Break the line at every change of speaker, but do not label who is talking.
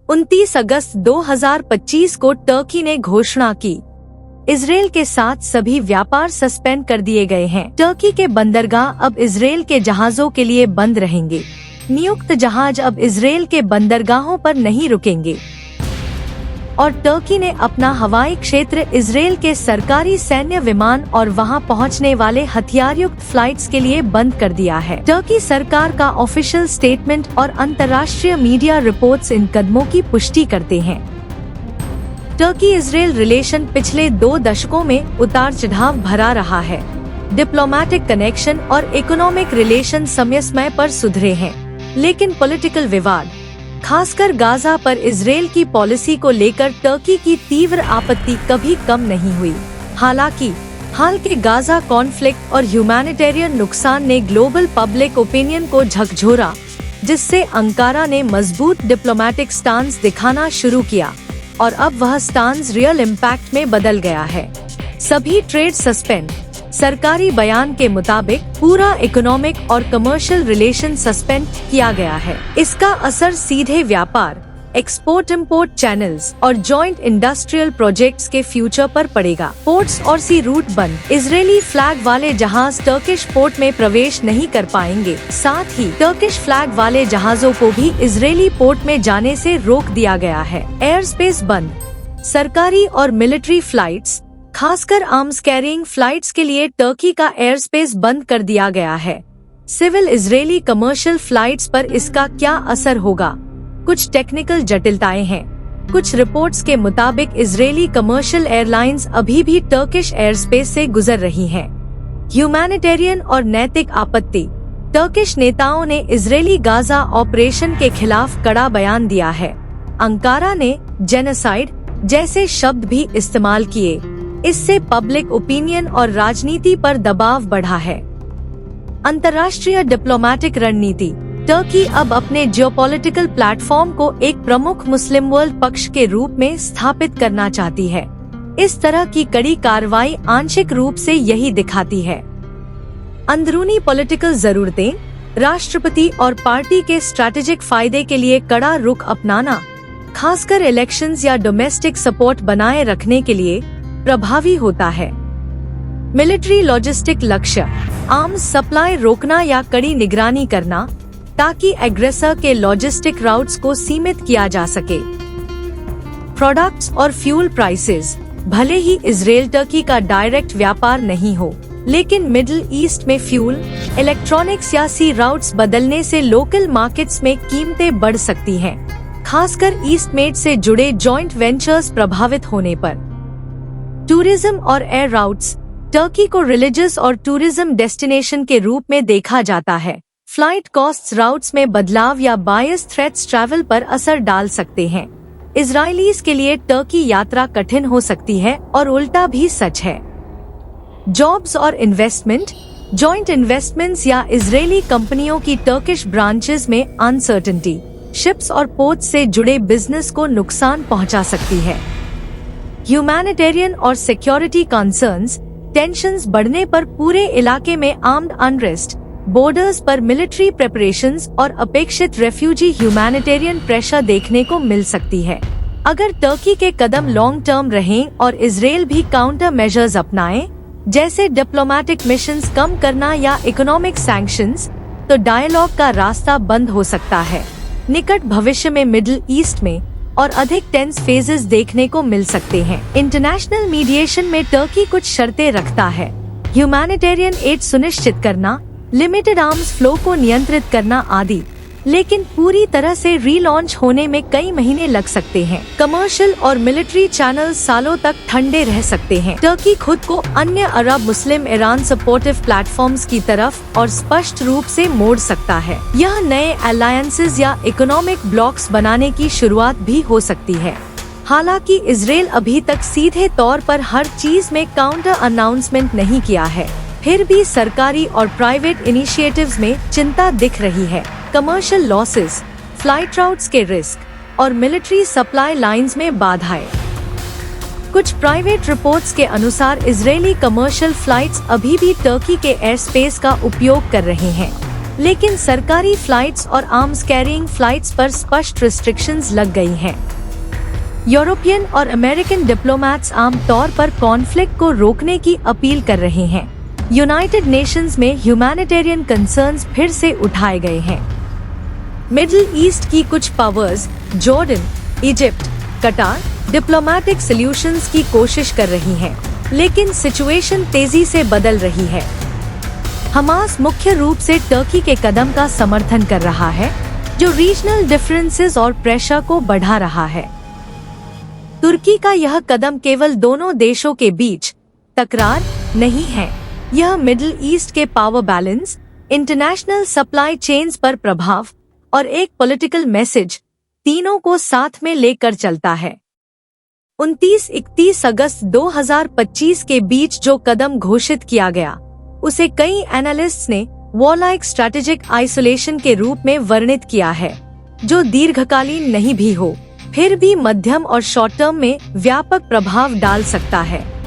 29 अगस्त 2025 को टर्की ने घोषणा की, इजराइल के साथ सभी व्यापार सस्पेंड कर दिए गए हैं। टर्की के बंदरगाह अब इजराइल के जहाजों के लिए बंद रहेंगे। नियुक्त जहाज अब इजराइल के बंदरगाहों पर नहीं रुकेंगे। और टर्की ने अपना हवाई क्षेत्र इजराइल के सरकारी सैन्य विमान और वहां पहुंचने वाले हथियारयुक्त फ्लाइट्स के लिए बंद कर दिया है। टर्की सरकार का ऑफिशियल स्टेटमेंट और अंतर्राष्ट्रीय मीडिया रिपोर्ट्स इन कदमों की पुष्टि करते हैं। टर्की इजराइल रिलेशन पिछले 2 दशकों में उतार चढ़ाव भरा रहा है। डिप्लोमेटिक कनेक्शन और इकोनॉमिक रिलेशन समय समय पर सुधरे हैं, लेकिन पॉलिटिकल विवाद, खासकर गाजा पर इजराइल की पॉलिसी को लेकर टर्की की तीव्र आपत्ति कभी कम नहीं हुई। हालांकि हाल के गाजा कॉन्फ्लिक्ट और ह्यूमैनिटेरियन नुकसान ने ग्लोबल पब्लिक ओपिनियन को झकझोरा, जिससे अंकारा ने मजबूत डिप्लोमेटिक स्टांस दिखाना शुरू किया और अब वह स्टांस रियल इम्पैक्ट में बदल गया है। सभी ट्रेड सस्पेंड। सरकारी बयान के मुताबिक पूरा इकोनॉमिक और कमर्शियल रिलेशन सस्पेंड किया गया है। इसका असर सीधे व्यापार, एक्सपोर्ट इम्पोर्ट चैनल्स और जॉइंट इंडस्ट्रियल प्रोजेक्ट्स के फ्यूचर पर पड़ेगा। पोर्ट्स और सी रूट बंद। इजरायली फ्लैग वाले जहाज टर्किश पोर्ट में प्रवेश नहीं कर पाएंगे। साथ ही टर्किश फ्लैग वाले जहाजों को भी इजरायली पोर्ट में जाने से रोक दिया गया है। एयर स्पेस बंद। सरकारी और मिलिट्री फ्लाइट्स, खासकर आर्म्स कैरिंग फ्लाइट्स के लिए टर्की का एयर स्पेस बंद कर दिया गया है। सिविल इजरायली कमर्शियल फ्लाइट्स पर इसका क्या असर होगा? कुछ टेक्निकल जटिलताएं हैं। कुछ रिपोर्ट्स के मुताबिक इजरायली कमर्शियल एयरलाइंस अभी भी टर्किश एयर स्पेस से गुजर रही हैं। ह्यूमैनिटेरियन और नैतिक आपत्ति। टर्किश नेताओं ने इजरायली गाजा ऑपरेशन के खिलाफ कड़ा बयान दिया है। अंकारा ने जेनोसाइड जैसे शब्द भी इस्तेमाल किए। इससे पब्लिक ओपिनियन और राजनीति पर दबाव बढ़ा है। अंतर्राष्ट्रीय डिप्लोमेटिक रणनीति। टर्की अब अपने जियोपॉलिटिकल प्लेटफॉर्म को एक प्रमुख मुस्लिम वर्ल्ड पक्ष के रूप में स्थापित करना चाहती है। इस तरह की कड़ी कार्रवाई आंशिक रूप से यही दिखाती है। अंदरूनी पॉलिटिकल जरूरतें। राष्ट्रपति और पार्टी के स्ट्रैटेजिक फायदे के लिए कड़ा रुख अपनाना, खासकर इलेक्शंस या डोमेस्टिक सपोर्ट बनाए रखने के लिए प्रभावी होता है। मिलिट्री लॉजिस्टिक लक्ष्य। आर्म्स सप्लाई रोकना या कड़ी निगरानी करना, ताकि एग्रेसर के लॉजिस्टिक राउट्स को सीमित किया जा सके। प्रोडक्ट्स और फ्यूल प्राइसेस। भले ही इजराइल टर्की का डायरेक्ट व्यापार नहीं हो, लेकिन मिडिल ईस्ट में फ्यूल, इलेक्ट्रॉनिक्स या सी राउट्स बदलने से लोकल मार्केट्स में कीमतें बढ़ सकती हैं, खासकर ईस्ट मेड से जुड़े जॉइंट वेंचर्स प्रभावित होने पर। टूरिज्म और एयर राउट्स। टर्की को रिलीजियस और टूरिज्म डेस्टिनेशन के रूप में देखा जाता है। फ्लाइट कॉस्ट्स राउट्स में बदलाव या बायस थ्रेट्स ट्रैवल पर असर डाल सकते हैं। इजरायलीज के लिए टर्की यात्रा कठिन हो सकती है और उल्टा भी सच है। जॉब्स और इन्वेस्टमेंट। जॉइंट इन्वेस्टमेंट्स या इजरायली कंपनियों की टर्किश ब्रांचेस में अनसर्टेनिटी शिप्स और पोर्ट से जुड़े बिजनेस को नुकसान पहुंचा सकती है। ह्यूमैनिटेरियन और सिक्योरिटी कंसर्न्स। टेंशंस बढ़ने पर पूरे इलाके में आर्म्ड अनरेस्ट, बॉर्डर्स पर मिलिट्री प्रिपरेशंस और अपेक्षित रेफ्यूजी ह्यूमैनिटेरियन प्रेशर देखने को मिल सकती है। अगर टर्की के कदम लॉन्ग टर्म रहें और इजराइल भी काउंटर मेजर्स अपनाए, जैसे डिप्लोमेटिक मिशंस कम करना या इकोनॉमिक सैंक्शंस, तो डायलॉग का रास्ता बंद हो सकता है। निकट भविष्य में मिडिल ईस्ट में और अधिक टेंस फेजेस देखने को मिल सकते हैं। इंटरनेशनल मीडिएशन में टर्की कुछ शर्तें रखता है। ह्यूमैनिटेरियन एड सुनिश्चित करना, लिमिटेड आर्म्स फ्लो को नियंत्रित करना आदि। लेकिन पूरी तरह से रीलॉन्च होने में कई महीने लग सकते हैं। कमर्शियल और मिलिट्री चैनल सालों तक ठंडे रह सकते हैं। टर्की खुद को अन्य अरब मुस्लिम ईरान सपोर्टिव प्लेटफॉर्म्स की तरफ और स्पष्ट रूप से मोड़ सकता है। यह नए अलायंसेस या इकोनॉमिक ब्लॉक्स बनाने की शुरुआत भी हो सकती है। हालांकि इजराइल अभी तक सीधे तौर पर हर चीज में काउंटर अनाउंसमेंट नहीं किया है, फिर भी सरकारी और प्राइवेट इनिशिएटिव्स में चिंता दिख रही है। कमर्शियल लॉसेस, फ्लाइट राउट्स के रिस्क और मिलिट्री सप्लाई लाइंस में बाधाएं। कुछ प्राइवेट रिपोर्ट्स के अनुसार इजरायली कमर्शियल फ्लाइट्स अभी भी टर्की के एयर स्पेस का उपयोग कर रहे हैं। लेकिन सरकारी फ्लाइट्स और आर्म्स कैरिंग फ्लाइट्स पर स्पष्ट रिस्ट्रिक्शंस लग गई हैं। यूरोपियन और अमेरिकन डिप्लोमैट्स आमतौर पर कॉन्फ्लिक्ट को रोकने की अपील कर रहे हैं। यूनाइटेड नेशंस में ह्यूमैनिटेरियन कंसर्न्स फिर से उठाए गए हैं। मिडिल ईस्ट की कुछ पावर्स जॉर्डन, इजिप्ट, कतार डिप्लोमेटिक सॉल्यूशंस की कोशिश कर रही हैं, लेकिन सिचुएशन तेजी से बदल रही है। हमास मुख्य रूप से टर्की के कदम का समर्थन कर रहा है, जो रीजनल डिफरेंसेस और प्रेशर को बढ़ा रहा है। तुर्की का यह कदम केवल दोनों देशों के बीच तकरार नहीं है, यह मिडिल ईस्ट के power balance, international supply chains पर प्रभाव और एक पॉलिटिकल मैसेज तीनों को साथ में लेकर चलता है। 29-31 अगस्त 2025 के बीच जो कदम घोषित किया गया, उसे कई एनालिस्ट्स ने वॉर-लाइक स्ट्रैटेजिक आइसोलेशन के रूप में वर्णित किया है, जो दीर्घकालीन नहीं भी हो, फिर भी मध्यम और शॉर्ट टर्म में व्यापक प्रभाव डाल सकता है।